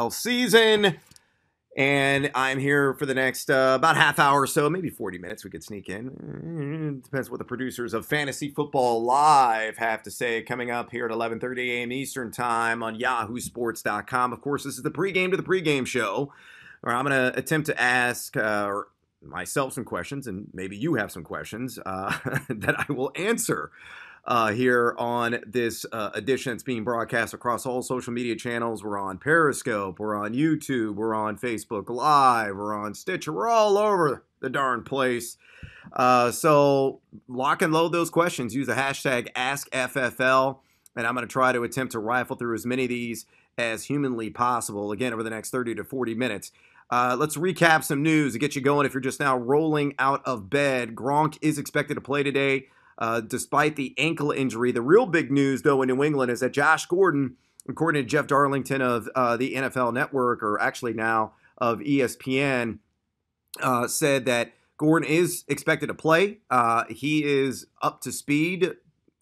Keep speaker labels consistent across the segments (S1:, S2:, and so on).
S1: Season. And I'm here for the next about half hour or so, maybe 40 minutes. We could sneak in. Depends what the producers of Fantasy Football Live have to say. Coming up here at 11:30 a.m. Eastern Time on YahooSports.com. Of course, this is the pregame to the pregame show, where I'm going to attempt to ask myself some questions, and maybe you have some questions that I will answer here on this edition that's being broadcast across all social media channels. We're on Periscope, we're on YouTube, we're on Facebook Live, we're on Stitcher, we're all over the darn place. So lock and load those questions. Use the hashtag AskFFL, and I'm going to try to attempt to rifle through as many of these as humanly possible, again, over the next 30 to 40 minutes. Let's recap some news to get you going if you're just now rolling out of bed. Gronk is expected to play today. Despite the ankle injury. The real big news, though, in New England is that Josh Gordon, according to Jeff Darlington of the NFL Network, or actually now of ESPN, said that Gordon is expected to play. He is up to speed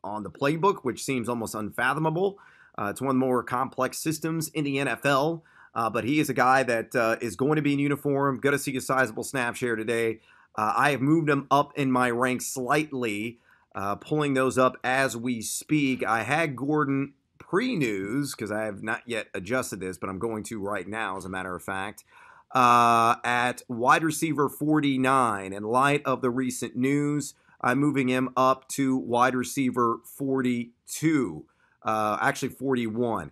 S1: on the playbook, which seems almost unfathomable. It's one of the more complex systems in the NFL, but he is a guy that is going to be in uniform, going to see a sizable snap share today. I have moved him up in my ranks slightly, pulling those up as we speak. I had Gordon pre-news because I have not yet adjusted this, but I'm going to right now, as a matter of fact, at wide receiver 49. In light of the recent news, I'm moving him up to wide receiver 42, actually 41,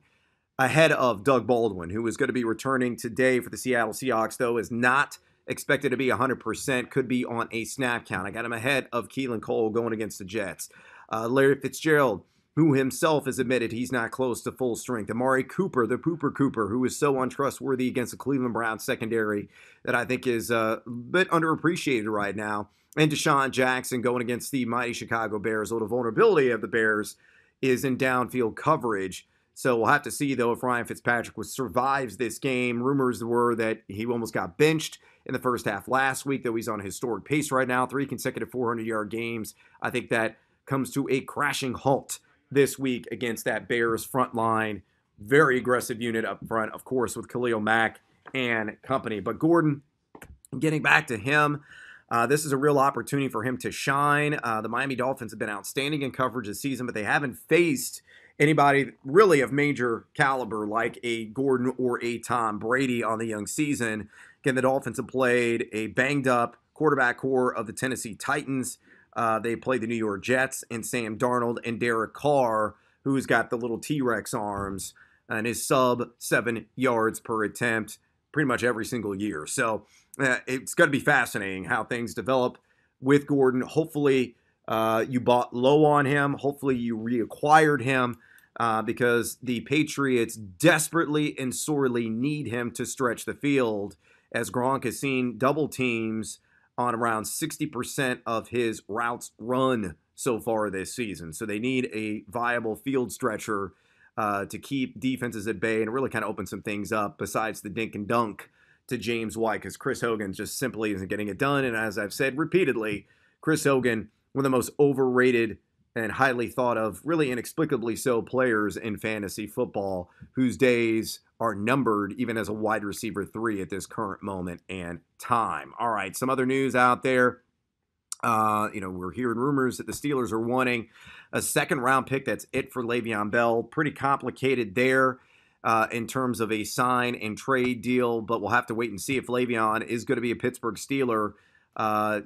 S1: ahead of Doug Baldwin, who is going to be returning today for the Seattle Seahawks, though is not expected to be 100%, could be on a snap count. I got him ahead of Keelan Cole going against the Jets. Larry Fitzgerald, who himself has admitted he's not close to full strength. Amari Cooper, the Pooper Cooper, who is so untrustworthy against the Cleveland Browns secondary that I think is a bit underappreciated right now. And Deshaun Jackson going against the mighty Chicago Bears. Though the vulnerability of the Bears is in downfield coverage. So we'll have to see, though, if Ryan Fitzpatrick survives this game. Rumors were that he almost got benched in the first half last week, though he's on a historic pace right now, 3 consecutive 400-yard games. I think that comes to a crashing halt this week against that Bears front line. Very aggressive unit up front, of course, with Khalil Mack and company. But Gordon, getting back to him, this is a real opportunity for him to shine. The Miami Dolphins have been outstanding in coverage this season, but they haven't faced anybody really of major caliber like a Gordon or a Tom Brady on the young season. Again, the Dolphins have played a banged-up quarterback core of the Tennessee Titans. They played the New York Jets and Sam Darnold and Derek Carr, who's got the little T-Rex arms and is sub 7 yards per attempt pretty much every single year. So it's going to be fascinating how things develop with Gordon. Hopefully you bought low on him. Hopefully you reacquired him. Because the Patriots desperately and sorely need him to stretch the field, as Gronk has seen double teams on around 60% of his routes run so far this season. So they need a viable field stretcher to keep defenses at bay and really kind of open some things up besides the dink and dunk to James White, because Chris Hogan just simply isn't getting it done. And as I've said repeatedly, Chris Hogan, one of the most overrated and highly thought of, really inexplicably so, players in fantasy football, whose days are numbered even as a wide receiver 3 at this current moment and time. All right, some other news out there. We're hearing rumors that the Steelers are wanting a second-round pick. That's it for Le'Veon Bell. Pretty complicated there in terms of a sign and trade deal, but we'll have to wait and see if Le'Veon is going to be a Pittsburgh Steeler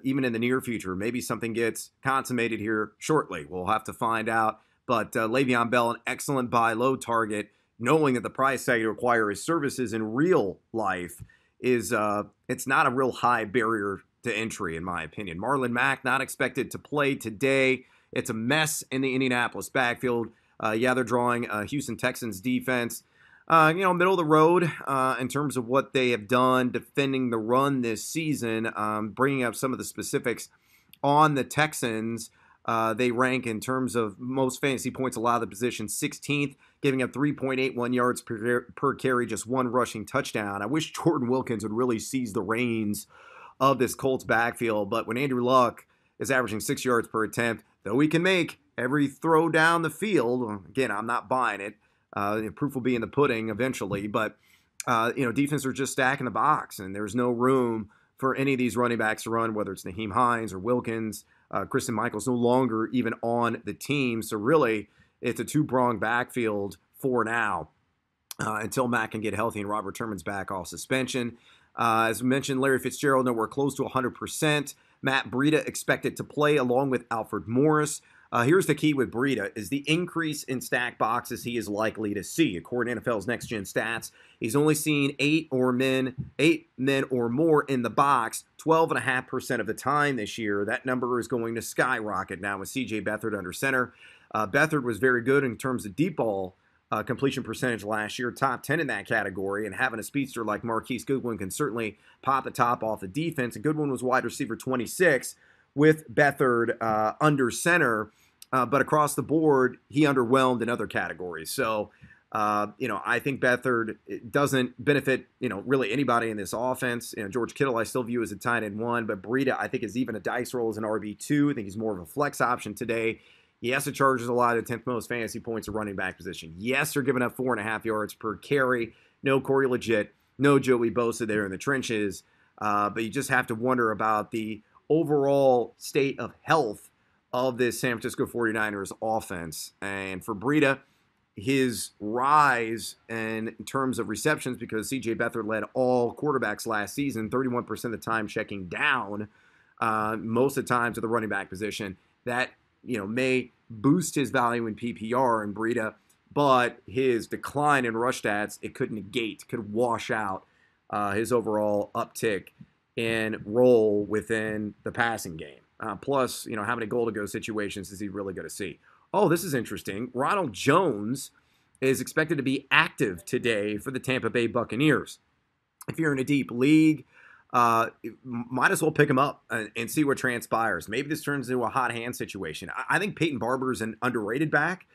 S1: even in the near future. Maybe something gets consummated here shortly. We'll have to find out. But Le'Veon Bell, an excellent buy low target, knowing that the price tag to acquire his services in real life is it's not a real high barrier to entry, in my opinion. Marlon Mack, not expected to play today. It's a mess in the Indianapolis backfield. They're drawing Houston Texans defense. Middle of the road in terms of what they have done defending the run this season. Bringing up some of the specifics on the Texans, they rank in terms of most fantasy points allowed the position 16th, giving up 3.81 yards per carry, just 1 rushing touchdown. I wish Jordan Wilkins would really seize the reins of this Colts backfield, but when Andrew Luck is averaging 6 yards per attempt, though he can make every throw down the field, again, I'm not buying it. Proof will be in the pudding eventually, but defense are just stacking the box, and there's no room for any of these running backs to run, whether it's Naheem Hines or Wilkins. Christian Michael's no longer even on the team. So really, it's a two-pronged backfield for now until Matt can get healthy and Robert Turman's back off suspension. As mentioned, Larry Fitzgerald nowhere close to 100%. Matt Breida expected to play along with Alfred Morris. Here's the key with Breida is the increase in stack boxes he is likely to see. According to NFL's Next Gen Stats, he's only seen eight men or more in the box 12.5% of the time this year. That number is going to skyrocket now with C.J. Beathard under center. Beathard was very good in terms of deep ball completion percentage last year, top 10 in that category, and having a speedster like Marquise Goodwin can certainly pop the top off the defense. And Goodwin was wide receiver 26 with Beathard under center. But across the board, he underwhelmed in other categories. So, I think Beathard doesn't benefit, really anybody in this offense. George Kittle I still view as a tight end one, but Breida I think is even a dice roll as an RB2. I think he's more of a flex option today. Yes, the Chargers allowed the 10th most fantasy points at running back position. Yes, they're giving up 4.5 yards per carry. No Corey Legit, no Joey Bosa there in the trenches. But you just have to wonder about the overall state of health of this San Francisco 49ers offense. And for Breida, his rise in terms of receptions, because C.J. Beathard led all quarterbacks last season, 31% of the time checking down, most of the time to the running back position, that may boost his value in PPR and Breida, but his decline in rush stats, it could negate, could wash out his overall uptick in role within the passing game. Plus, how many goal-to-go situations is he really going to see? Oh, this is interesting. Ronald Jones is expected to be active today for the Tampa Bay Buccaneers. If you're in a deep league, might as well pick him up and see what transpires. Maybe this turns into a hot hand situation. I think Peyton Barber is an underrated back.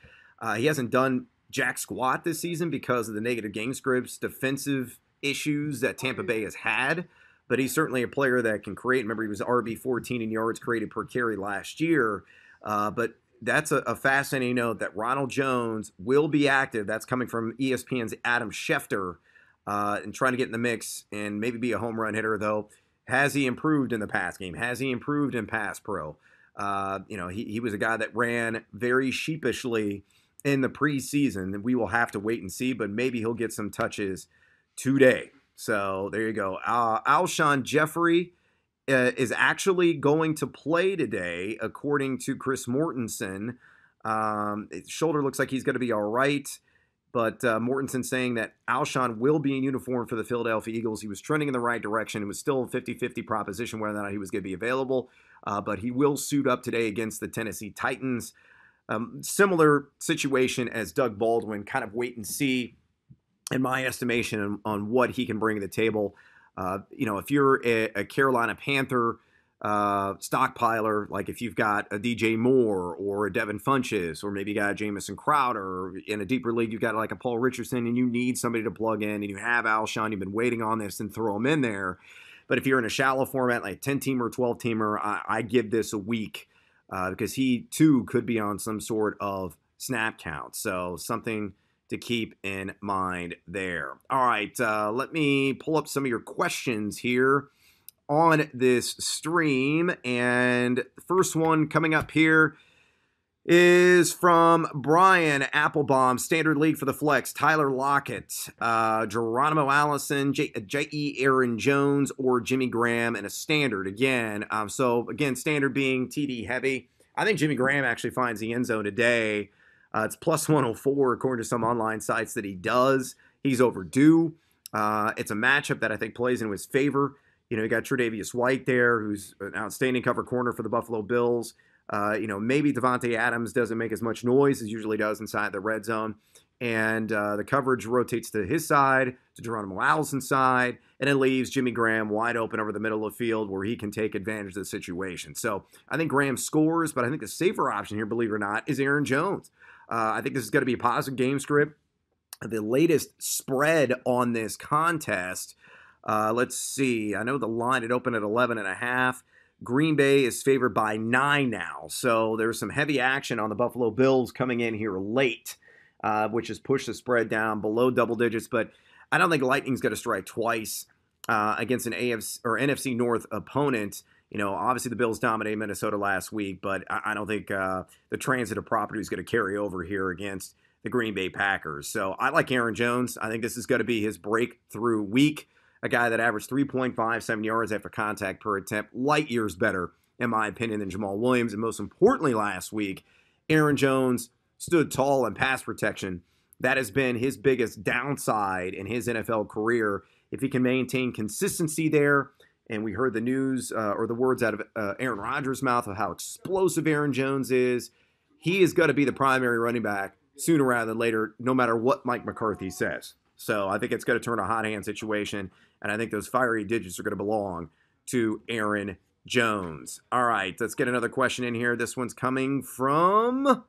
S1: He hasn't done jack squat this season because of the negative game scripts, defensive issues that Tampa Bay has had. But he's certainly a player that can create. Remember, he was RB14 in yards created per carry last year. But that's a fascinating note that Ronald Jones will be active. That's coming from ESPN's Adam Schefter and trying to get in the mix and maybe be a home run hitter, though. Has he improved in the pass game? Has he improved in pass pro? He was a guy that ran very sheepishly in the preseason. We will have to wait and see, but maybe he'll get some touches today. So there you go. Alshon Jeffrey is actually going to play today, according to Chris Mortensen. His shoulder looks like he's going to be all right, but Mortensen saying that Alshon will be in uniform for the Philadelphia Eagles. He was trending in the right direction. It was still a 50-50 proposition whether or not he was going to be available, but he will suit up today against the Tennessee Titans. Similar situation as Doug Baldwin, kind of wait and see, in my estimation, on what he can bring to the table. If you're a Carolina Panther stockpiler, like if you've got a DJ Moore or a Devin Funchess, or maybe you got a Jamison Crowder, in a deeper league, you've got like a Paul Richardson, and you need somebody to plug in, and you have Alshon, you've been waiting on this, and throw him in there. But if you're in a shallow format, like 10-teamer, 12-teamer, I give this a week because he, too, could be on some sort of snap count. So something to keep in mind there. All right, let me pull up some of your questions here on this stream. And the first one coming up here is from Brian Applebaum, Standard League for the Flex, Tyler Lockett, Geronimo Allison, J.E. Aaron Jones, or Jimmy Graham in a standard again. Standard being TD heavy. I think Jimmy Graham actually finds the end zone today. It's plus 104 according to some online sites that he does. He's overdue. It's a matchup that I think plays into his favor. You got Tre'Davious White there, who's an outstanding cover corner for the Buffalo Bills. Maybe Devontae Adams doesn't make as much noise as usually does inside the red zone. And the coverage rotates to his side, to Geronimo Allison's side, and it leaves Jimmy Graham wide open over the middle of the field where he can take advantage of the situation. So I think Graham scores, but I think the safer option here, believe it or not, is Aaron Jones. I think this is going to be a positive game script. The latest spread on this contest, let's see. I know the line had opened at 11.5. Green Bay is favored by 9 now. So there's some heavy action on the Buffalo Bills coming in here late, which has pushed the spread down below double digits. But I don't think Lightning's going to strike twice against an AFC or NFC North opponent. Obviously the Bills dominated Minnesota last week, but I don't think the transitive property is going to carry over here against the Green Bay Packers. So I like Aaron Jones. I think this is going to be his breakthrough week. A guy that averaged 3.57 yards after contact per attempt, light years better, in my opinion, than Jamal Williams. And most importantly, last week, Aaron Jones stood tall in pass protection. That has been his biggest downside in his NFL career. If he can maintain consistency there, and we heard the news or the words out of Aaron Rodgers' mouth of how explosive Aaron Jones is, he is going to be the primary running back sooner rather than later, no matter what Mike McCarthy says. So I think it's going to turn a hot hand situation, and I think those fiery digits are going to belong to Aaron Jones. All right, let's get another question in here. This one's coming from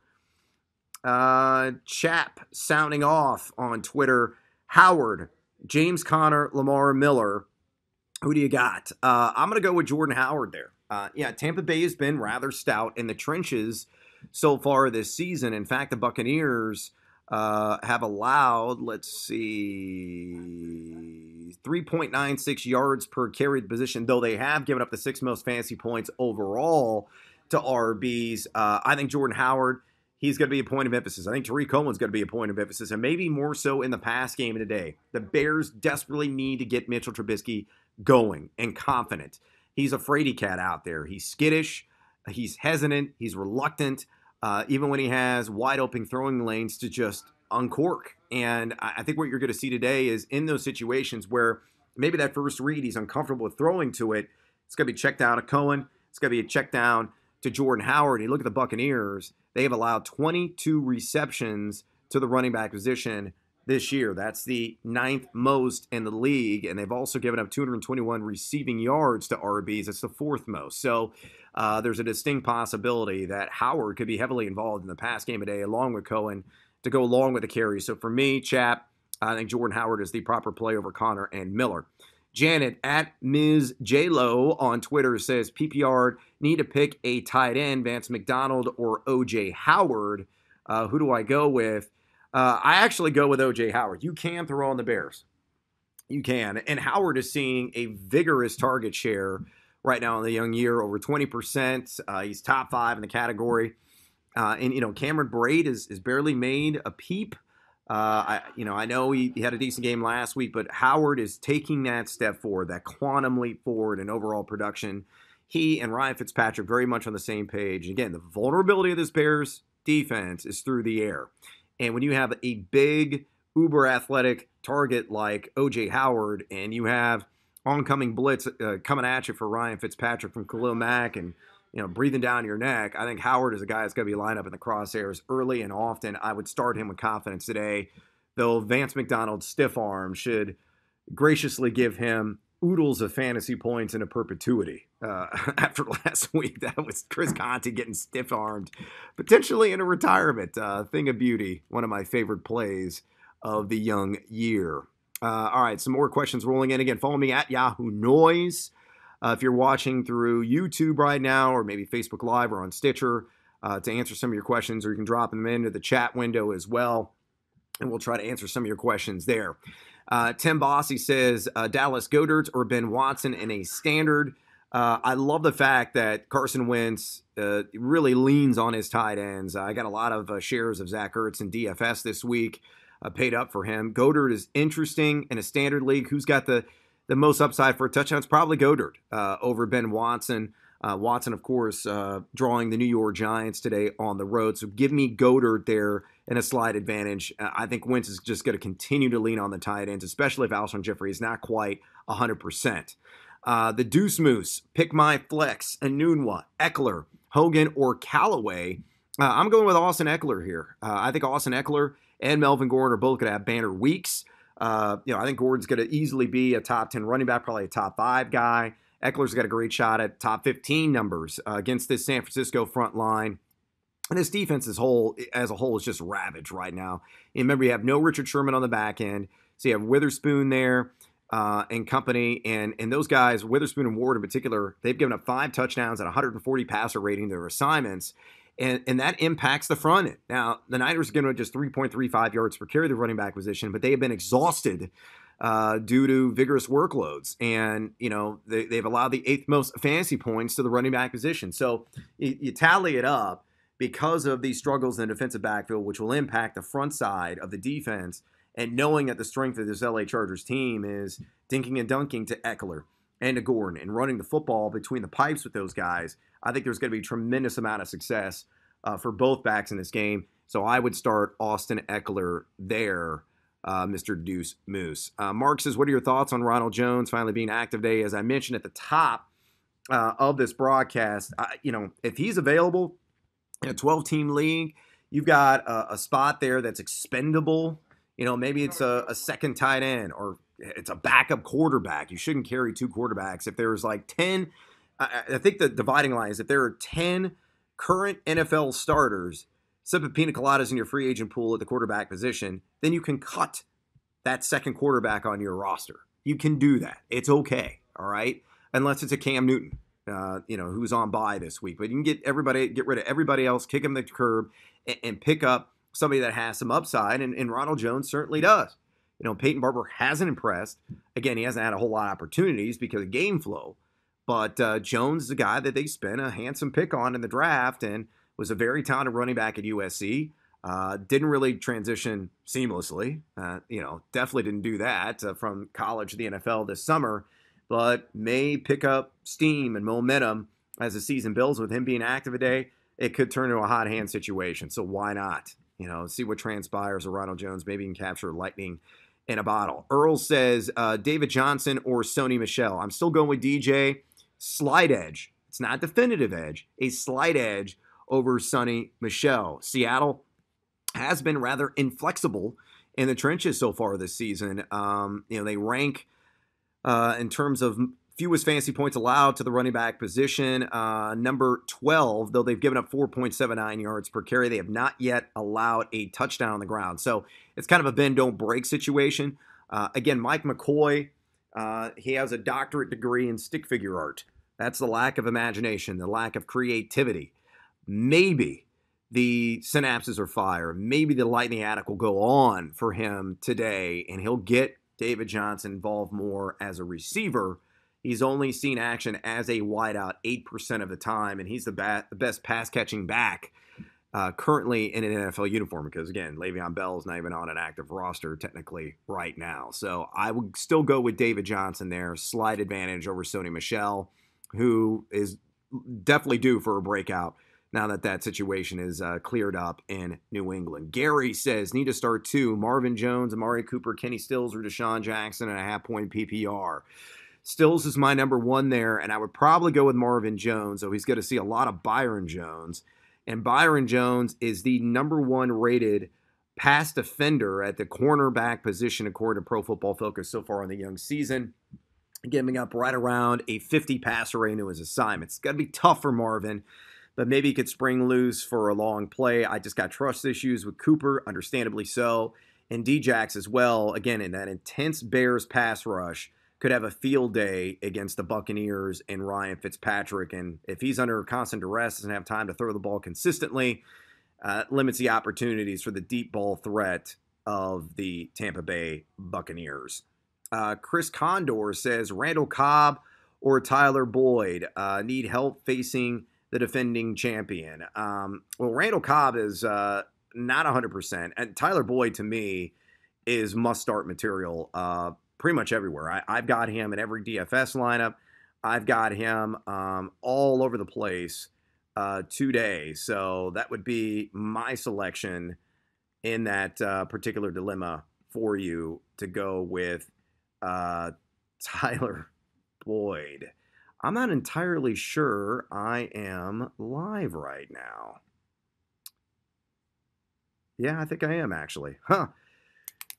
S1: Chap sounding off on Twitter. Howard, James Conner, Lamar Miller. Who do you got? I'm going to go with Jordan Howard there. Tampa Bay has been rather stout in the trenches so far this season. In fact, the Buccaneers have allowed, 3.96 yards per carried position, though they have given up the 6th most fantasy points overall to RBs. I think Jordan Howard, he's going to be a point of emphasis. I think Tariq Cohen's going to be a point of emphasis, and maybe more so in the pass game today. The Bears desperately need to get Mitchell Trubisky going and confident. He's a fraidy cat out there. He's skittish. He's hesitant. He's reluctant, even when he has wide open throwing lanes to just uncork. And I think what you're going to see today is in those situations where maybe that first read, he's uncomfortable with throwing to it. It's going to be checked down to Cohen. It's going to be a check down to Jordan Howard. You look at the Buccaneers. They have allowed 22 receptions to the running back position this year. That's the 9th most in the league, and they've also given up 221 receiving yards to RBs. That's the 4th most. So there's a distinct possibility that Howard could be heavily involved in the pass game today, along with Cohen, to go along with the carries. So for me, Chap, I think Jordan Howard is the proper play over Conner and Miller. Janet at Ms. J-Lo on Twitter says, PPR need to pick a tight end, Vance McDonald or O.J. Howard. Who do I go with? I actually go with O.J. Howard. You can throw on the Bears. You can. And Howard is seeing a vigorous target share right now in the young year, over 20%. He's top 5 in the category. And Cameron Braid is barely made a peep. I know he had a decent game last week, but Howard is taking that step forward, that quantum leap forward in overall production. He and Ryan Fitzpatrick very much on the same page. Again, the vulnerability of this Bears defense is through the air. And when you have a big, uber athletic target like O.J. Howard, and you have oncoming blitz coming at you for Ryan Fitzpatrick from Khalil Mack and breathing down your neck, I think Howard is a guy that's going to be lined up in the crosshairs early and often. I would start him with confidence today, though Vance McDonald's stiff arm should graciously give him oodles of fantasy points into perpetuity. After last week, that was Chris Conte getting stiff-armed, potentially into retirement. Thing of beauty, one of my favorite plays of the young year. All right, some more questions rolling in. Again, follow me at Yahoo Noise. If you're watching through YouTube right now, or maybe Facebook Live or on Stitcher, to answer some of your questions, or you can drop them into the chat window as well, and we'll try to answer some of your questions there. Tim Bossy says, Dallas Goedert or Ben Watson in a standard. I love the fact that Carson Wentz really leans on his tight ends. I got a lot of shares of Zach Ertz in DFS this week, paid up for him. Goedert is interesting in a standard league. Who's got the most upside for a touchdown? It's probably Goedert over Ben Watson. Watson, of course, drawing the New York Giants today on the road. So give me Goedert there in a slight advantage. I think Wentz is just going to continue to lean on the tight ends, especially if Alshon Jeffrey is not quite 100%. The Deuce Moose, pick my flex, Enunwa, Eckler, Hogan, or Callaway. I'm going with Austin Eckler here. I think Austin Eckler and Melvin Gordon are both going to have banner weeks. I think Gordon's going to easily be a top 10 running back, probably a top 5 guy. Eckler's got a great shot at top 15 numbers against this San Francisco front line. And this defense as a whole is just ravaged right now. And remember, you have no Richard Sherman on the back end. So you have Witherspoon there and company. And those guys, Witherspoon and Ward in particular, they've given up 5 touchdowns at 140 passer rating their assignments. And that impacts the front end. Now, the Niners are going to just 3.35 yards per carry, the running back position, but they have been exhausted due to vigorous workloads. And, they've allowed the 8th most fantasy points to the running back position. So you tally it up because of these struggles in the defensive backfield, which will impact the front side of the defense. And knowing that the strength of this LA Chargers team is dinking and dunking to Eckler and to Gordon and running the football between the pipes with those guys, I think there's going to be a tremendous amount of success for both backs in this game. So I would start Austin Eckler there, Mr. Deuce Moose. Mark says, what are your thoughts on Ronald Jones finally being active today? As I mentioned at the top of this broadcast, if he's available in a 12-team league, you've got a spot there that's expendable. Maybe it's a second tight end or it's a backup quarterback. You shouldn't carry 2 quarterbacks. If there's like 10, I think the dividing line is if there are 10 current NFL starters sipping pina coladas in your free agent pool at the quarterback position, then you can cut that second quarterback on your roster. You can do that. It's okay, all right? Unless it's a Cam Newton, who's on bye this week. But you can get rid of everybody else, kick him to the curb, and pick up somebody that has some upside, and Ronald Jones certainly does. Peyton Barber hasn't impressed. Again, he hasn't had a whole lot of opportunities because of game flow. But Jones is a guy that they spent a handsome pick on in the draft and was a very talented running back at USC. Didn't really transition seamlessly. Definitely didn't do that from college to the NFL this summer, but may pick up steam and momentum as the season builds. With him being active today, it could turn into a hot hand situation. So why not? See what transpires with Ronald Jones. Maybe he can capture lightning in a bottle. Earl says, David Johnson or Sony Michel. I'm still going with DJ. Slight edge. It's not definitive edge. A slight edge over Sony Michel. Seattle has been rather inflexible in the trenches so far this season. They rank in terms of fewest fantasy points allowed to the running back position, number 12, though they've given up 4.79 yards per carry. They have not yet allowed a touchdown on the ground. So it's kind of a bend, don't break situation. Again, Mike McCoy, he has a doctorate degree in stick figure art. That's the lack of imagination, the lack of creativity. Maybe the synapses are fired. Maybe the lightning attic will go on for him today, and he'll get David Johnson involved more as a receiver. He's only seen action as a wideout 8% of the time, and he's the best pass-catching back currently in an NFL uniform because, again, Le'Veon Bell is not even on an active roster technically right now. So I would still go with David Johnson there. Slight advantage over Sony Michel, who is definitely due for a breakout now that situation is cleared up in New England. Gary says, need to start 2. Marvin Jones, Amari Cooper, Kenny Stills, or Deshaun Jackson, and a half-point PPR. Stills is my number 1 there, and I would probably go with Marvin Jones, though he's going to see a lot of Byron Jones. And Byron Jones is the number 1 rated pass defender at the cornerback position according to Pro Football Focus so far in the young season, giving up right around a 50 passer rate into his assignments. It's got to be tough for Marvin, but maybe he could spring loose for a long play. I just got trust issues with Cooper, understandably so, and Djax as well. Again, in that intense Bears pass rush, could have a field day against the Buccaneers and Ryan Fitzpatrick. And if he's under constant duress, doesn't have time to throw the ball consistently, limits the opportunities for the deep ball threat of the Tampa Bay Buccaneers. Chris Condor says, Randall Cobb or Tyler Boyd need help facing the defending champion. Well, Randall Cobb is not 100%. And Tyler Boyd, to me, is must-start material pretty much everywhere. I've got him in every DFS lineup. I've got him all over the place today. So that would be my selection in that particular dilemma for you to go with Tyler Boyd. I'm not entirely sure I am live right now. Yeah, I think I am actually.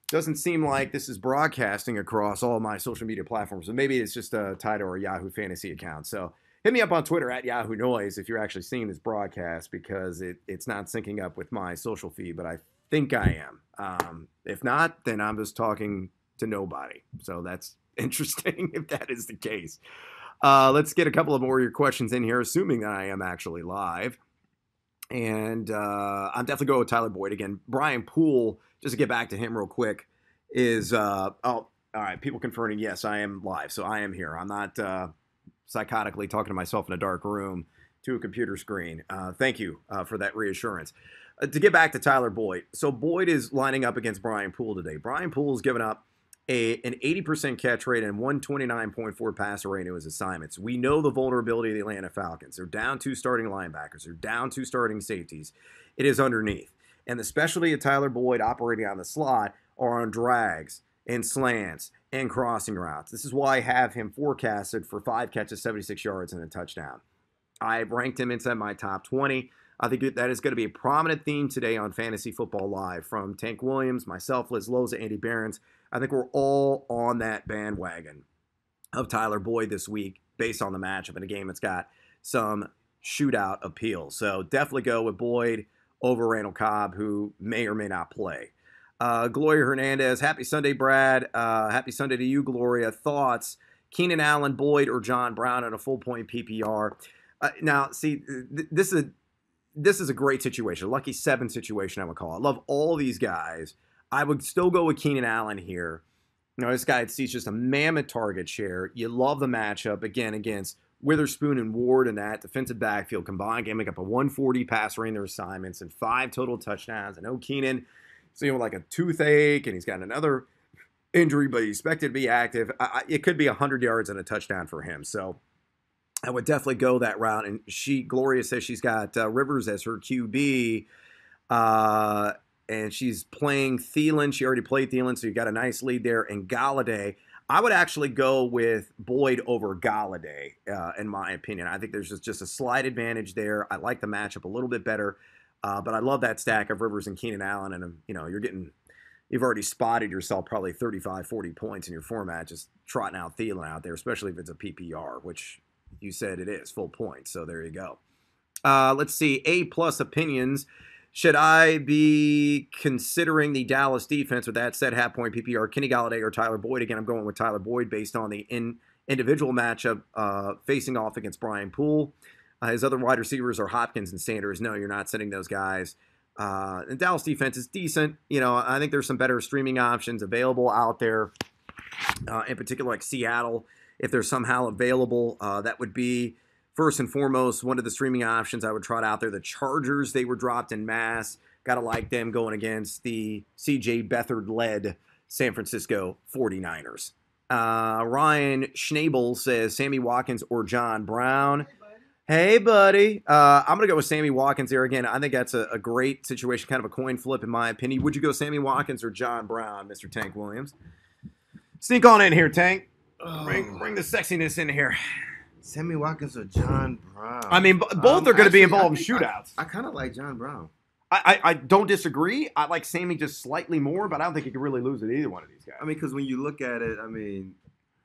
S1: Doesn't seem like this is broadcasting across all my social media platforms. So maybe it's just a Tide or a Yahoo Fantasy account. So hit me up on Twitter at Yahoo Noise if you're actually seeing this broadcast because it's not syncing up with my social feed, but I think I am. If not, then I'm just talking to nobody. So that's interesting if that is the case. Let's get a couple of more of your questions in here, assuming that I am actually live. And I'm definitely going with Tyler Boyd again. Brian Poole, just to get back to him real quick, is All right, people confirming, yes, I am live, so I am here. I'm not psychotically talking to myself in a dark room to a computer screen. Thank you for that reassurance. To get back to Tyler Boyd, so Boyd is lining up against Brian Poole today. Brian Poole has given up an 80% catch rate and 129.4 passer rate to his assignments. We know the vulnerability of the Atlanta Falcons. They're down 2 starting linebackers. They're down 2 starting safeties. It is underneath. And the specialty of Tyler Boyd operating on the slot are on drags and slants and crossing routes. This is why I have him forecasted for 5 catches, 76 yards, and a touchdown. I've ranked him inside my top 20. I think that is going to be a prominent theme today on Fantasy Football Live from Tank Williams, myself, Liz Loza, Andy Behrens. I think we're all on that bandwagon of Tyler Boyd this week based on the matchup in a game that's got some shootout appeal. So definitely go with Boyd over Randall Cobb, who may or may not play. Gloria Hernandez, happy Sunday, Brad. Happy Sunday to you, Gloria. Thoughts, Keenan Allen, Boyd, or John Brown in a full-point PPR? Now, see, this is a great situation, a lucky 7 situation, I would call it. I love all these guys. I would still go with Keenan Allen here. You know, this guy sees just a mammoth target share. You love the matchup, again, against Witherspoon and Ward in that defensive backfield combined, game make up a 140 passer in their assignments and 5 total touchdowns. I know Keenan, so like a toothache, and he's got another injury, but he's expected to be active. It could be 100 yards and a touchdown for him. So I would definitely go that route. And Gloria says she's got Rivers as her QB, and she's playing Thielen. She already played Thielen, so you got a nice lead there. And Galladay, I would actually go with Boyd over Galladay, in my opinion. I think there's just a slight advantage there. I like the matchup a little bit better. But I love that stack of Rivers and Keenan Allen, and you've already spotted yourself probably 35, 40 points in your format, just trotting out Thielen out there, especially if it's a PPR, which you said it is, full points. So there you go. Let's see, A-plus opinions. Should I be considering the Dallas defense? With that said, half-point PPR, Kenny Galladay or Tyler Boyd? Again, I'm going with Tyler Boyd based on the individual matchup facing off against Brian Poole. His other wide receivers are Hopkins and Sanders. No, you're not sending those guys. And Dallas defense is decent. You know, I think there's some better streaming options available out there, in particular like Seattle. If they're somehow available, that would be first and foremost one of the streaming options I would trot out there. The Chargers, they were dropped en masse. Got to like them going against the C.J. Beathard-led San Francisco 49ers. Ryan Schnabel says Sammy Watkins or John Brown. Hey, buddy. I'm going to go with Sammy Watkins there again. I think that's a great situation, kind of a coin flip in my opinion. Would you go Sammy Watkins or John Brown, Mr. Tank Williams? Sneak on in here, Tank. Bring the sexiness in here.
S2: Sammy Watkins or John Brown?
S1: I mean, both are going to be involved in shootouts.
S2: I kind of like John Brown.
S1: I don't disagree. I like Sammy just slightly more, but I don't think he could really lose at either one of these guys.
S2: I mean, because when you look at it, I mean,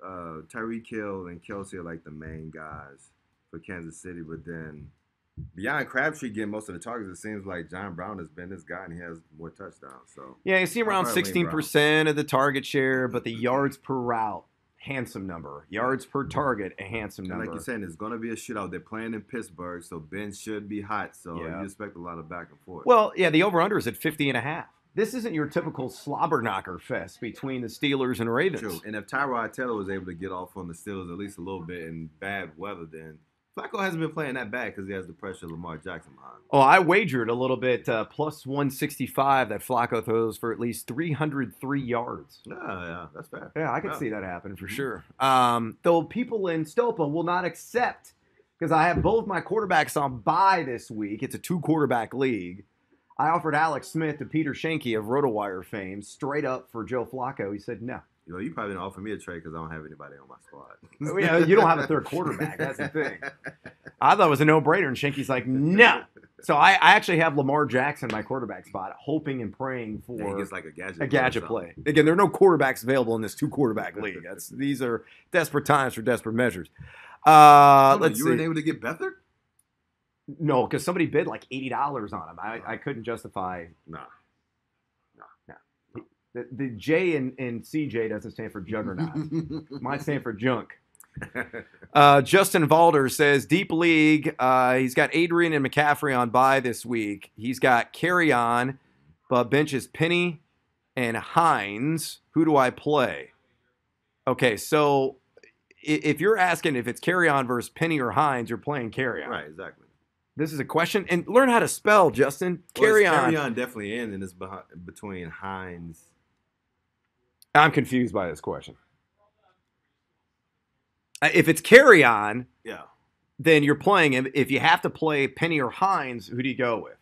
S2: Tyreek Hill and Kelsey are like the main guys for Kansas City, but then beyond Crabtree getting most of the targets, it seems like John Brown has been this guy and he has more touchdowns. So
S1: yeah, you see around 16% of the target share, but the yards per route, handsome number. Yards per target, a handsome number.
S2: And like you're saying, it's going to be a shootout. They're playing in Pittsburgh, so Ben should be hot. So
S1: yeah,
S2: you expect a lot of back and forth.
S1: Well, yeah, the over-under is at 50.5. This isn't your typical slobber knocker fest between the Steelers and Ravens.
S2: True. And if Tyrod Taylor was able to get off on the Steelers at least a little bit in bad weather, then Flacco hasn't been playing that bad because he has the pressure of Lamar Jackson behind him.
S1: Oh, I wagered a little bit, plus 165 that Flacco throws for at least 303 yards.
S2: Yeah, that's fair.
S1: Yeah, I can see that happen for sure. Though people in Stopa will not accept, because I have both my quarterbacks on bye this week. It's a 2-quarterback league. I offered Alex Smith to Peter Schenke of RotoWire fame straight up for Joe Flacco. He said no.
S2: You probably didn't offer me a trade because I don't have anybody on my squad.
S1: Yeah, you don't have a third quarterback. That's the thing. I thought it was a no-brainer, and Schenke's like, no. So I actually have Lamar Jackson in my quarterback spot, hoping and praying for
S2: he gets like a gadget
S1: play. Again, there are no quarterbacks available in this 2-quarterback league. These are desperate times for desperate measures. Let's see.
S2: You weren't able to get Beathard?
S1: No, because somebody bid like $80 on him. I couldn't justify.
S2: No.
S1: The J in CJ doesn't stand for juggernaut. Mine stand for junk. Justin Valder says, deep league. He's got Adrian and McCaffrey on bye this week. He's got Carry On, but benches Penny and Hines. Who do I play? Okay, so if you're asking if it's carry on versus Penny or Hines, you're playing carry on.
S2: Right, exactly.
S1: This is a question. And learn how to spell, Justin.
S2: Well,
S1: Carry
S2: Carry
S1: on.
S2: on definitely in, and it's between Hines.
S1: I'm confused by this question. If it's carry on,
S2: Yeah.
S1: then you're playing him. If you have to play Penny or Hines, who do you go with?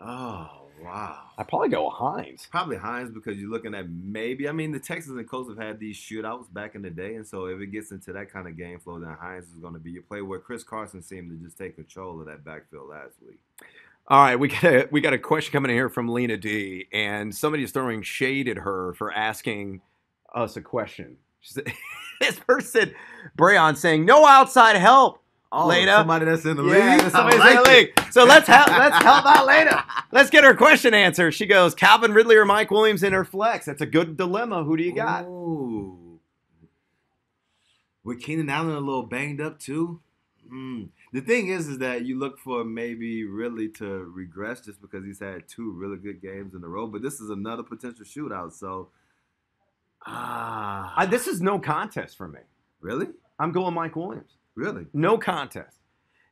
S2: Oh, wow.
S1: I'd probably go with Hines.
S2: Probably Hines because you're looking at maybe. I mean, the Texans and Colts have had these shootouts back in the day, and so if it gets into that kind of game flow, then Hines is going to be your play. Where Chris Carson seemed to just take control of that backfield last week.
S1: All right, we got a question coming in here from Lena D, and somebody's throwing shade at her for asking us a question. She said, this person, Brayon, saying no outside help.
S2: Oh,
S1: Lena.
S2: somebody that's in the league.
S1: Yeah, somebody's in the league. So let's help out Lena. Let's get her question answered. She goes, Calvin Ridley or Mike Williams in her flex. That's a good dilemma. Who do you got?
S2: Ooh. With Keenan Allen a little banged up too. The thing is that you look for maybe Ridley to regress just because he's had 2 really good games in a row. But this is another potential shootout. So,
S1: this is no contest for me.
S2: Really?
S1: I'm going Mike Williams.
S2: Really?
S1: No contest.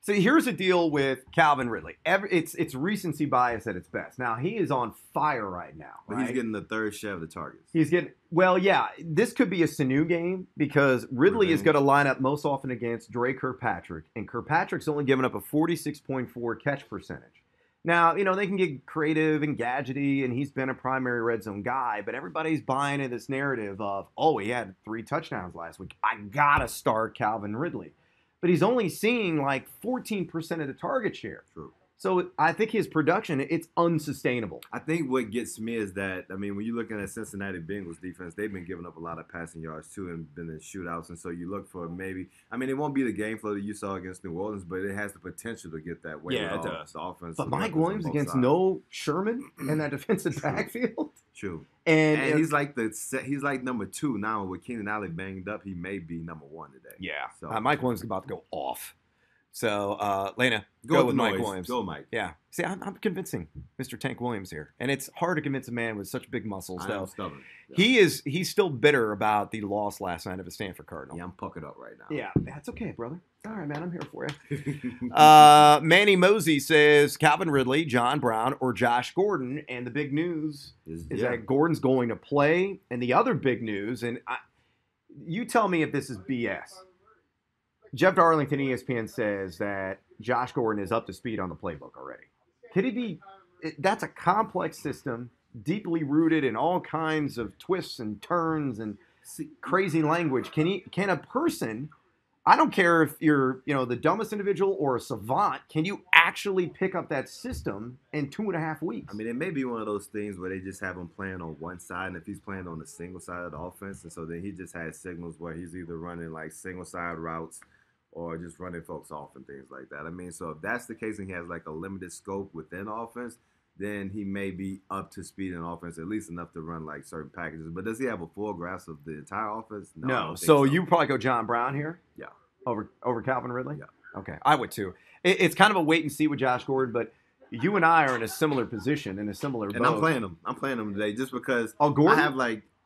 S1: So here's the deal with Calvin Ridley. It's recency bias at its best. Now, he is on fire right now.
S2: But he's getting the 3rd share of the targets.
S1: Yeah, this could be a Sanu game because Ridley is going to line up most often against Dre Kirkpatrick, and Kirkpatrick's only given up a 46.4 catch percentage. Now, they can get creative and gadgety, and he's been a primary red zone guy, but everybody's buying into this narrative of, he had 3 touchdowns last week. I got to start Calvin Ridley. But he's only seeing like 14% of the target share.
S2: True.
S1: So I think his production, it's unsustainable.
S2: I think what gets me is that, when you're looking at Cincinnati Bengals defense, they've been giving up a lot of passing yards too and been in shootouts. And so you look for maybe, it won't be the game flow that you saw against New Orleans, but it has the potential to get that way.
S1: Yeah, it does.
S2: The offense.
S1: But Mike Williams against no Sherman in that defensive backfield.
S2: True.
S1: And
S2: he's like number 2 now. With Keenan Allen banged up, he may be number 1 today.
S1: Yeah.
S2: So
S1: Mike Williams is about to go off. So, Lena,
S2: go
S1: with Mike Williams.
S2: Go, Mike.
S1: Yeah. See, I'm convincing Mr. Tank Williams here. And it's hard to convince a man with such big muscles, though.
S2: I'm stubborn. Yeah.
S1: He's still bitter about the loss last night of a Stanford Cardinal.
S2: Yeah, I'm puckered up right now.
S1: Yeah, that's okay, brother. All right, man, I'm here for you. Manny Mosey says Calvin Ridley, John Brown, or Josh Gordon. And the big news is that Gordon's going to play. And the other big news, and you tell me if this is BS. Jeff Darlington, ESPN, says that Josh Gordon is up to speed on the playbook already. Could he be? That's a complex system, deeply rooted in all kinds of twists and turns and crazy language. Can a person, I don't care if you're the dumbest individual or a savant, can you actually pick up that system in 2.5 weeks?
S2: It may be one of those things where they just have him playing on one side, and if he's playing on the single side of the offense, and so then he just has signals where he's either running like single side routes or just running folks off and things like that. So if that's the case and he has like a limited scope within offense, then he may be up to speed in offense, at least enough to run like certain packages. But does he have a full grasp of the entire offense?
S1: No. So you probably go John Brown here?
S2: Yeah.
S1: Over Calvin Ridley?
S2: Yeah.
S1: Okay, I would too. It's kind of a wait and see with Josh Gordon, but you and I are in a similar position, in a similar boat.
S2: And I'm playing him. I'm playing him today just because
S1: Gordon?
S2: I have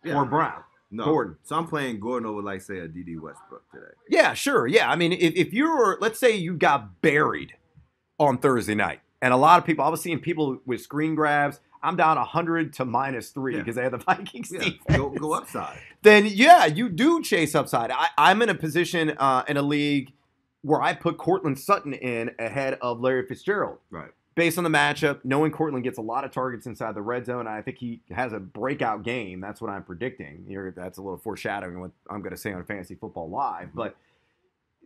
S1: or Brown?
S2: No.
S1: Gordon.
S2: So I'm playing Gordon over, like, say, a D.D. Westbrook today.
S1: Yeah, sure. Yeah, if you're, let's say you got buried on Thursday night, and a lot of people, I was seeing people with screen grabs, I'm down 100 to -3 because they have the Vikings defense.
S2: Go upside.
S1: Then, yeah, you do chase upside. I'm in a position in a league where I put Cortland Sutton in ahead of Larry Fitzgerald.
S2: Right.
S1: Based on the matchup, knowing Cortland gets a lot of targets inside the red zone, I think he has a breakout game. That's what I'm predicting. That's a little foreshadowing what I'm going to say on Fantasy Football Live. But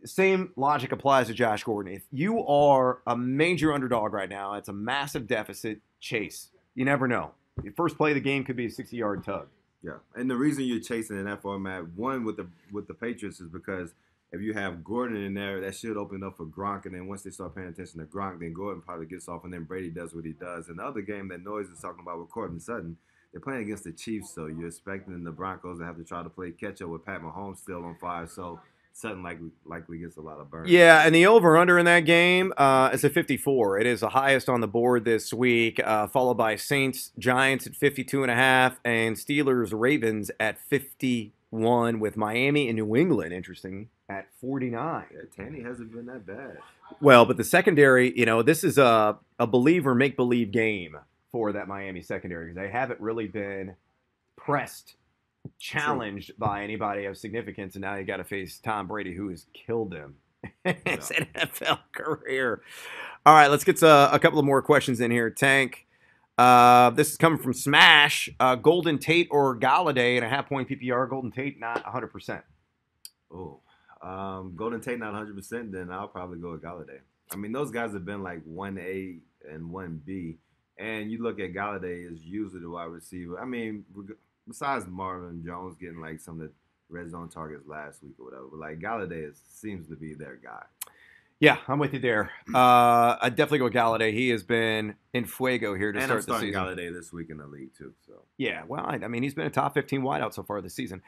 S1: same logic applies to Josh Gordon. If you are a major underdog right now, it's a massive deficit, chase. You never know. Your first play of the game could be a 60-yard tug.
S2: Yeah, and the reason you're chasing in that format, one with the Patriots, is because if you have Gordon in there, that should open up for Gronk, and then once they start paying attention to Gronk, then Gordon probably gets off, and then Brady does what he does. And the other game that Noise is talking about with Cortland Sutton, they're playing against the Chiefs, so you're expecting the Broncos to have to try to play catch-up with Pat Mahomes still on fire, so Sutton likely gets a lot of burn.
S1: Yeah, and the over-under in that game is at 54. It is the highest on the board this week, followed by Saints-Giants at 52.5 and Steelers-Ravens at 51. one with Miami and New England, interesting, at 49.
S2: Yeah, Tanny hasn't been that bad.
S1: Well, but the secondary, this is a believe or make believe game for that Miami secondary because they haven't really been pressed, challenged by anybody of significance, and now you got to face Tom Brady, who has killed him in his NFL career. All right, let's get a couple of more questions in here. Tank, this is coming from Smash. Golden Tate or Galladay in a half-point PPR. Golden Tate not 100%.
S2: Oh, Golden Tate not 100%. Then I'll probably go with Galladay. I mean, those guys have been like 1A and 1B, and you look at Galladay as usually the wide receiver. I mean, besides Marvin Jones getting like some of the red zone targets last week or whatever, but like Galladay seems to be their guy.
S1: Yeah, I'm with you there. I definitely go with Galladay. He has been in fuego here to start the season.
S2: And I'm starting Galladay this week in the league too. So
S1: yeah, well, I mean, he's been a top 15 wideout so far this season.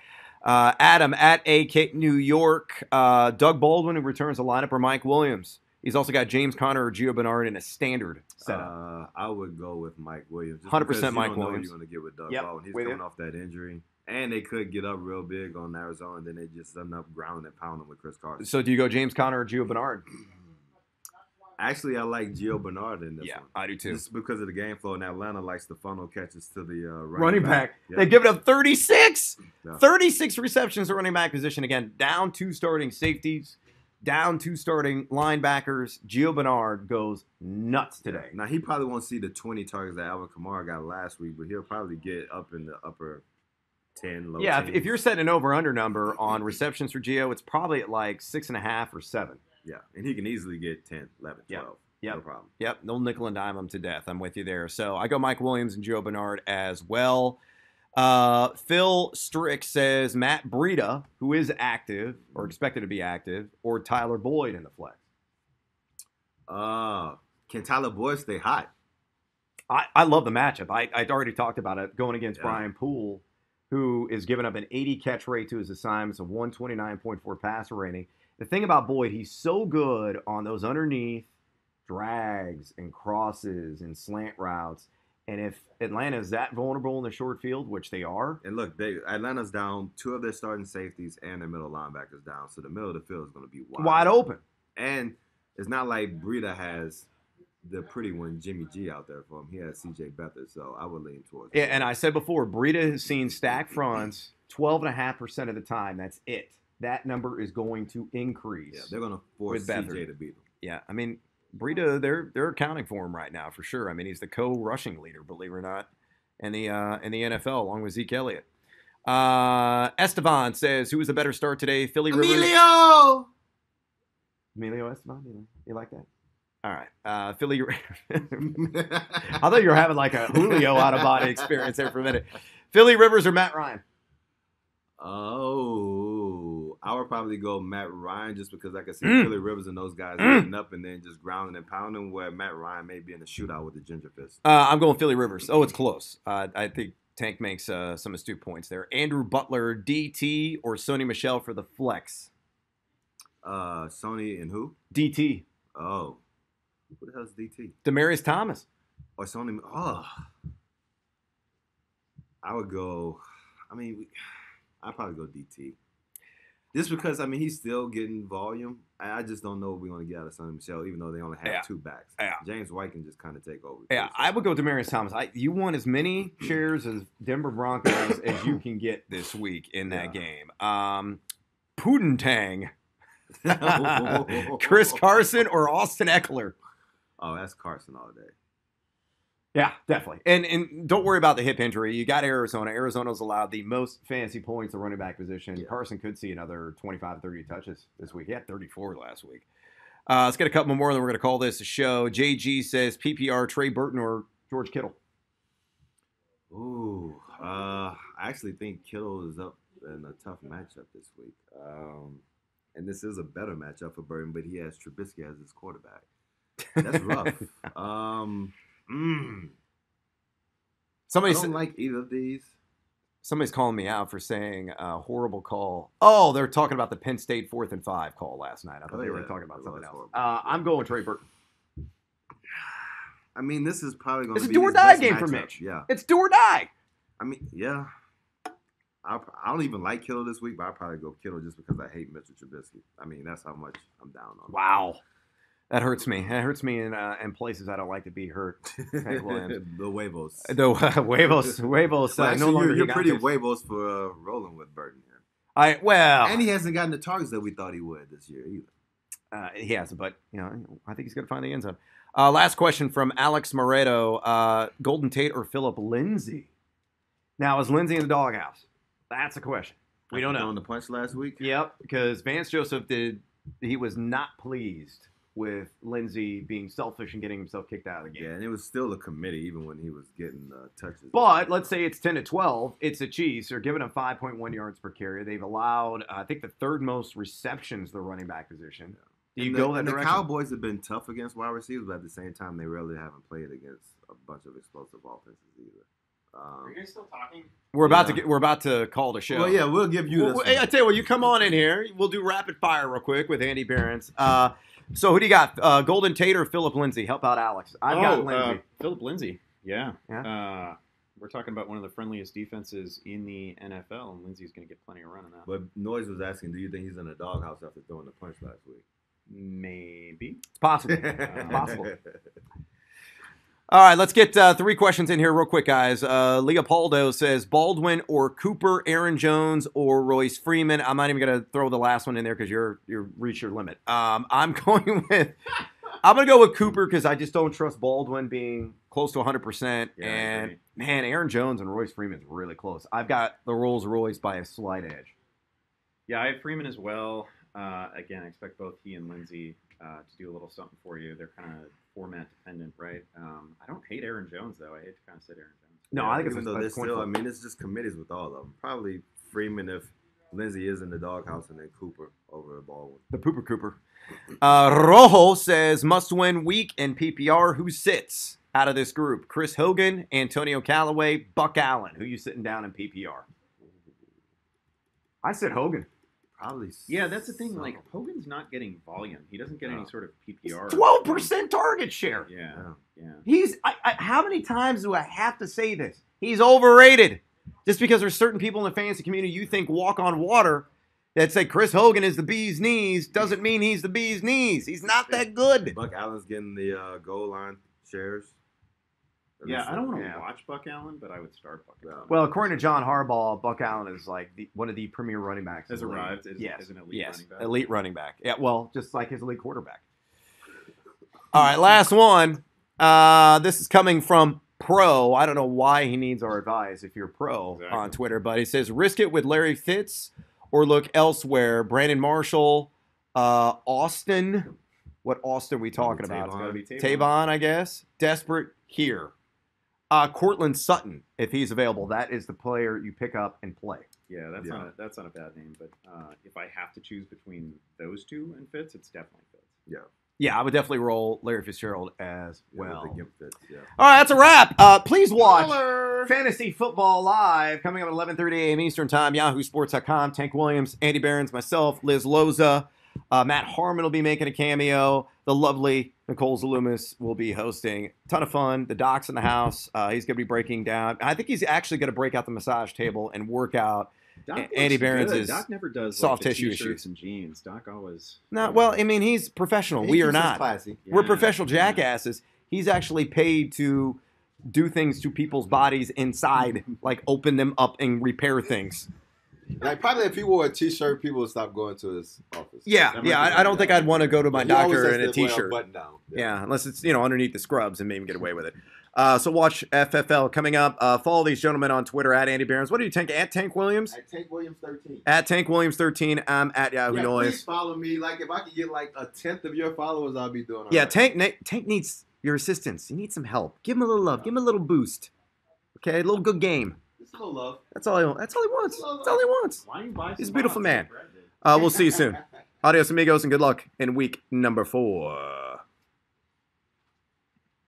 S1: Adam at AK New York. Doug Baldwin, who returns the lineup, or Mike Williams. He's also got James Conner or Gio Bernard in a standard setup.
S2: I would go with Mike Williams.
S1: 100% Mike Williams.
S2: What you're going to get with Doug Baldwin. He's coming off that injury. And they could get up real big on Arizona, and then they just end up grounding and pounding with Chris Carson.
S1: So do you go James Conner or Gio Bernard?
S2: Actually, I like Gio Bernard in this one.
S1: Yeah, I do too.
S2: Just because of the game flow, and Atlanta likes to funnel catches to the
S1: running back. Yeah. They give it up 36. Yeah. 36 receptions at running back position. Again, down 2 starting safeties, down 2 starting linebackers. Gio Bernard goes nuts today.
S2: Now, he probably won't see the 20 targets that Alvin Kamara got last week, but he'll probably get up in the upper 10, low 10.
S1: If you're setting an over-under number on receptions for Gio, it's probably at like 6.5 or 7.
S2: Yeah, and he can easily get 10, 11, 12.
S1: Yep.
S2: No problem.
S1: Yep, no nickel and dime him to death. I'm with you there. So I go Mike Williams and Gio Bernard as well. Phil Strick says Matt Breida, who is active or expected to be active, or Tyler Boyd in the flex.
S2: Can Tyler Boyd stay hot?
S1: I love the matchup. I'd already talked about it going against Brian Poole, who is giving up an 80 catch rate to his assignments, a 129.4 passer rating. The thing about Boyd, he's so good on those underneath drags and crosses and slant routes. And if Atlanta is that vulnerable in the short field, which they are.
S2: And look, Atlanta's down 2 of their starting safeties and their middle linebackers down. So the middle of the field is going to be wide
S1: open.
S2: And it's not like Breida has the pretty one, Jimmy G, out there for him. He has C.J. Beathard, so I would lean towards him.
S1: Yeah, and I said before, Breida has seen stack fronts 12.5% of the time. That's it. That number is going to increase.
S2: Yeah, they're going to force CJ to beat him.
S1: Yeah, I mean, Breida, they're accounting for him right now for sure. I mean, he's the co-rushing leader, believe it or not, in the NFL along with Zeke Elliott. Esteban says, "Who was the better start today? Philly Rivers." Emilio Esteban. You like that? All right, Philly. I thought you were having like a Julio out of body experience there for a minute. Philly Rivers or Matt Ryan?
S2: Oh, I would probably go Matt Ryan just because I can see Philly Rivers and those guys getting up and then just grounding and pounding, where Matt Ryan may be in a shootout with the ginger fist.
S1: I'm going Philly Rivers. Oh, it's close. I think Tank makes some astute points there. Andrew Butler, DT, or Sony Michel for the flex?
S2: Sony and who?
S1: DT.
S2: Oh. Who the hell's DT?
S1: Demaryius Thomas.
S2: Or Sony. Oh. I would go. I mean, I'd probably go DT. Just because, I mean, he's still getting volume. I just don't know what we're going to get out of Sonny Michel, even though they only have 2 backs.
S1: Yeah.
S2: James White can just kind of take over.
S1: Yeah, I would go Demaryius Thomas. You want as many shares as Denver Broncos as you can get this week in that game. Pudentang. Chris Carson or Austin Eckler?
S2: Oh, that's Carson all day.
S1: Yeah, definitely. And don't worry about the hip injury. You got Arizona. Arizona's allowed the most fantasy points at running back position. Yeah. Carson could see another 25, 30 touches this week. He had 34 last week. Let's get a couple more, and then we're going to call this a show. JG says PPR, Trey Burton or George Kittle?
S2: Ooh, I actually think Kittle is up in a tough matchup this week. And this is a better matchup for Burton, but he has Trubisky as his quarterback. That's rough. I don't like either of these.
S1: Somebody's calling me out for saying a horrible call. Oh, they're talking about the Penn State 4th and 5 call last night. I thought they were talking about something else. I'm going Trey Burton.
S2: I mean, this is probably going to be
S1: a do or die game for Mitch.
S2: Yeah,
S1: it's do or die.
S2: I mean, yeah. I don't even like Kittle this week, but I'll probably go Kittle just because I hate Mr. Trubisky. I mean, that's how much I'm down on him.
S1: Wow. That hurts me. That hurts me in places I don't like to be hurt. Hank Williams.
S2: The huevos.
S1: The huevos. Huevos.
S2: Well, actually,
S1: no longer
S2: you're pretty
S1: gigantes.
S2: huevos for rolling with Burton here.
S1: And
S2: he hasn't gotten the targets that we thought he would this year either.
S1: He hasn't, but I think he's going to find the end zone. Last question from Alex Moreto. Golden Tate or Philip Lindsay? Now, is Lindsay in the doghouse? That's a question. We don't know.
S2: On the punch last week?
S1: Yep, because Vance Joseph he was not pleased with Lindsay being selfish and getting himself kicked out of the game.
S2: Yeah, and it was still a committee even when he was getting touches.
S1: But let's say it's 10-12. It's the Chiefs. They're giving him 5.1 yards per carry. They've allowed, I think, the third most receptions to the running back position. Do you go that direction?
S2: The Cowboys have been tough against wide receivers, but at the same time, they really haven't played against a bunch of explosive offenses either.
S3: Are you guys still talking?
S1: We're about to call the show.
S2: Well, yeah, we'll give you this.
S1: I tell you what, you come on in here. We'll do rapid fire real quick with Andy Behrens. So who do you got? Golden Tate or Philip Lindsay? Help out Alex. I've got Lindsay.
S3: Philip Lindsay. Yeah. We're talking about one of the friendliest defenses in the NFL, and Lindsay's going to get plenty of run on that.
S2: But Noyes was asking, do you think he's in a doghouse after throwing the punch last week?
S3: Maybe.
S1: It's possible. It's possible. All right, let's get 3 questions in here real quick, guys. Leopoldo says Baldwin or Cooper, Aaron Jones or Royce Freeman. I'm not even going to throw the last one in there because you're reached your limit. I'm going to go with Cooper because I just don't trust Baldwin being close to 100%.
S3: Yeah,
S1: and man, Aaron Jones and Royce Freeman's really close. I've got the Rolls Royce by a slight edge.
S3: Yeah, I have Freeman as well. Again, I expect both he and Lindsay to do a little something for you. They're kind of format dependent, right? I don't hate Aaron Jones though. I hate to kind of sit Aaron Jones.
S1: No, I think
S2: it's still. I mean, it's just committees with all of them. Probably Freeman if Lindsay is in the doghouse, and then Cooper over Baldwin.
S1: The Pooper Cooper. Rojo says must-win week in PPR. Who sits out of this group? Chris Hogan, Antonio Callaway, Buck Allen. Who you sitting down in PPR? I said Hogan.
S2: Probably.
S3: Yeah, that's the thing. Like Hogan's not getting volume. He doesn't get any sort of PPR.
S1: 12% target share.
S3: Yeah.
S1: He's. How many times do I have to say this? He's overrated. Just because there's certain people in the fantasy community you think walk on water that say Chris Hogan is the bee's knees doesn't mean he's the bee's knees. He's not that good.
S2: Buck Allen's getting the goal line shares.
S3: Yeah, I don't want to watch Buck Allen, but I would start Buck Allen.
S1: Well, according to John Harbaugh, Buck Allen is like one of the premier running backs.
S3: Has arrived as an elite running back.
S1: Elite running back. Yeah, well, just like his elite quarterback. All right, last one. This is coming from Pro. I don't know why he needs our advice if you're Pro on Twitter, but he says, risk it with Larry Fitz or look elsewhere. Brandon Marshall, Austin. What Austin are we talking about?
S3: It's got to be
S1: Tavon, I guess. Desperate here. Cortland Sutton, if he's available, that is the player you pick up and play.
S3: Yeah, that's not a bad name. But if I have to choose between those two and Fitz, it's definitely Fitz.
S1: Yeah, I would definitely roll Larry Fitzgerald as well.
S2: Fitz,
S1: All right, that's a wrap. Please watch Fantasy Football Live coming up at 11:30 a.m. Eastern Time. YahooSports.com. Tank Williams, Andy Behrens, myself, Liz Loza. Matt Harmon will be making a cameo. The lovely Nicole Zalumis will be hosting. Ton of fun. The Doc's in the house. He's going to be breaking down. I think he's actually going to break out the massage table and work out Andy Behrens'
S3: Doc never does
S1: soft
S3: the
S1: tissue
S3: t-shirts
S1: issues.
S3: and jeans. Doc always.
S1: No, well, I mean, he's professional. We are not.
S2: Classy.
S1: We're professional jackasses. He's actually paid to do things to people's bodies inside, like open them up and repair things.
S4: Like probably if he wore a t-shirt, people would stop going to his office.
S1: Yeah. I don't think I'd want to go to my doctor in a t-shirt.
S4: Button down.
S1: Yeah, unless it's underneath the scrubs and maybe get away with it. So watch FFL coming up. Follow these gentlemen on Twitter at Andy Behrens. What do you think? At Tank Williams?
S4: At Tank Williams 13.
S1: At Tank Williams 13. I'm at Yahoo Noise.
S4: Please follow me. Like if I could get like a 10th of your followers, I'll be doing all
S1: right.
S4: Tank
S1: needs your assistance. He needs some help. Give him a little love. Give him a little boost. Okay, a little good game.
S4: Just a little love.
S1: That's all he wants. That's all he wants.
S3: Why you buy
S1: He's a beautiful man. We'll see you soon. Adios, amigos, and good luck in week number 4.